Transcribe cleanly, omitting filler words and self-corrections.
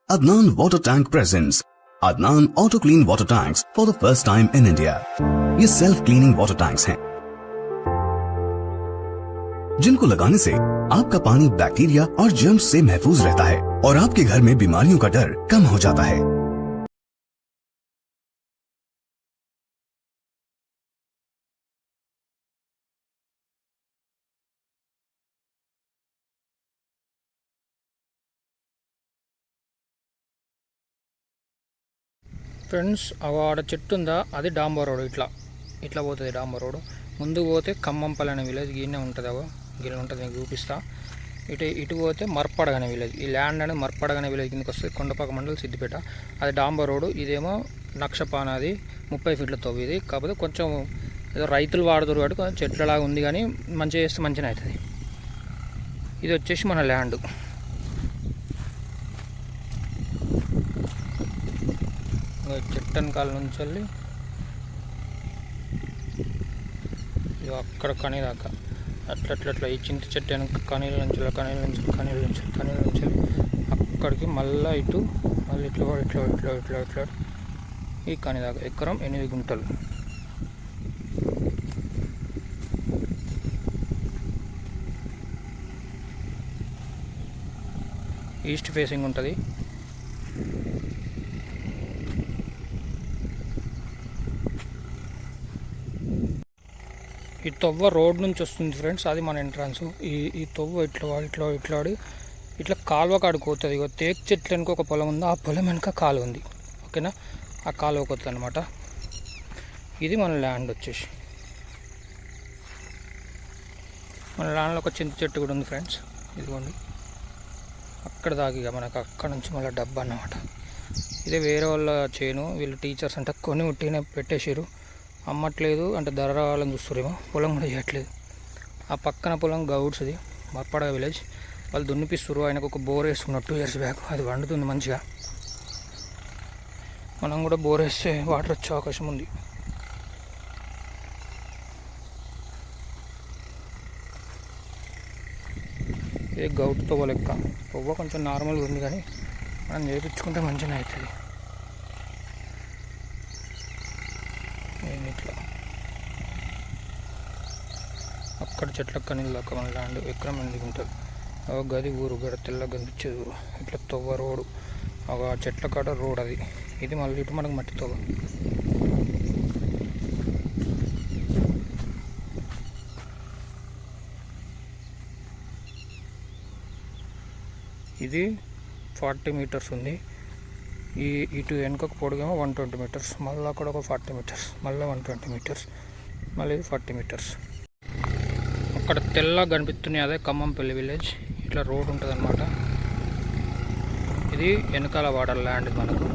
Adnan Water Tank presents Adnan Auto Clean Water Tanks for the first time in India. ये self cleaning water tanks हैं जिनको लगाने से आपका पानी बैक्टीरिया और जर्म्स से महफूज रहता है और आपके घर में बीमारियों का डर कम हो जाता है। ఫ్రెండ్స్ ఆడ చెట్టు ఉందా, అది డాంబర్ రోడ్. ఇట్లా పోతుంది డాంబర్ రోడ్. ముందుకు పోతే ఖమ్మంపల్లి అనే విలేజ్ గిన్నె ఉంటుంది. గిన్నె ఉంటుంది, మీకు చూపిస్తా. ఇటు పోతే మర్పడగ అనే విలేజ్. ఈ ల్యాండ్ అనేది మర్పడగ అనే విలేజ్ కిందకి వస్తుంది. కొండపాక మండలం, సిద్దిపేట. అది డాంబర్ రోడ్. ఇదేమో నక్షపాన, అది 30 ఫీట్ల తవ్వి. ఇది కాకపోతే కొంచెం ఏదో రైతులు వాడుతారు కాబట్టి కొంచెం చెట్లలాగా ఉంది, కానీ మంచిగా చేస్తే మంచిగా అవుతుంది. ఇది వచ్చేసి మన ల్యాండ్. చెట్టన్ కాల నుంచి వెళ్ళి అక్కడ కనీ దాకా అట్లా ఈ చింత చెట్టు వెనక కనీల నుంచి అక్కడికి మళ్ళీ ఇటు మళ్ళీ ఇట్లా ఈ కనీ దాకా ఎకరం 8 గుంటలు. ఈస్ట్ ఫేసింగ్ ఉంటుంది. ఈ తొవ్వ రోడ్ నుంచి వస్తుంది ఫ్రెండ్స్, అది మన ఎంట్రన్స్. ఈ తొవ్వ ఇట్లా కాలువ కాడికి పోతుంది. ఇక తేక్ చెట్లు వెనుక ఒక పొలం ఉంది, ఆ పొలం వెనుక కాలువ ఉంది. ఓకేనా, ఆ కాలువ పోతుంది అనమాట. ఇది మన ల్యాండ్ వచ్చేసి. మన ల్యాండ్లో ఒక చింత చెట్టు కూడా ఉంది ఫ్రెండ్స్, ఇదిగోండి. అక్కడ దాకా మనకు అక్కడ నుంచి మళ్ళీ డబ్బా అన్నమాట. ఇదే వేరే వాళ్ళ చేను. వీళ్ళు టీచర్స్ అంటే కొని ఉట్టినే పెట్టేసారు, అమ్మట్లేదు అంటే ధర రావాలని చూస్తారేమో. పొలం కూడా చేయట్లేదు. ఆ పక్కన పొలం గౌడ్స్ది, మర్పడగ విలేజ్. వాళ్ళు దున్నిపిస్తారు. ఆయనకు ఒక బోర్ వేసుకున్నారు 2 years బ్యాక్. అది వండుతుంది మంచిగా. మనం కూడా బోర్ వేస్తే వాటర్ వచ్చే అవకాశం ఉంది. ఇది గౌట్ తవ్వ లెక్క. తవ్వ కొంచెం నార్మల్గా ఉంది, కానీ మనం చేయించుకుంటే మంచిగా అవుతుంది. ఇట్లా అక్కడ చెట్ల కనీళ్ళు దాకా మన ల్యాండ్ ఎకరం 8 గుంటలు. గది ఊరు గడ తెల్ల కనిపించేది ఊరు. ఇట్లా తవ్వ రోడ్డు, ఆ చెట్ల కాడ రోడ్ అది. ఇది మళ్ళీ ఇటు మనకు మట్టి తవ్వ. ఇది 40 meters ఉంది. ఇటు వెనుకకు పొడుగేమో 120 meters, మళ్ళీ అక్కడ ఒక 40 meters, మళ్ళీ 120 meters, మళ్ళీ ఇది 40 meters. అక్కడ తెల్లగా కనిపిస్తున్నాయి, అదే ఖమ్మంపల్లి విలేజ్. ఇట్లా రోడ్ ఉంటుంది అనమాట. ఇది వెనకాల వాటర్ ల్యాండ్ మనకు.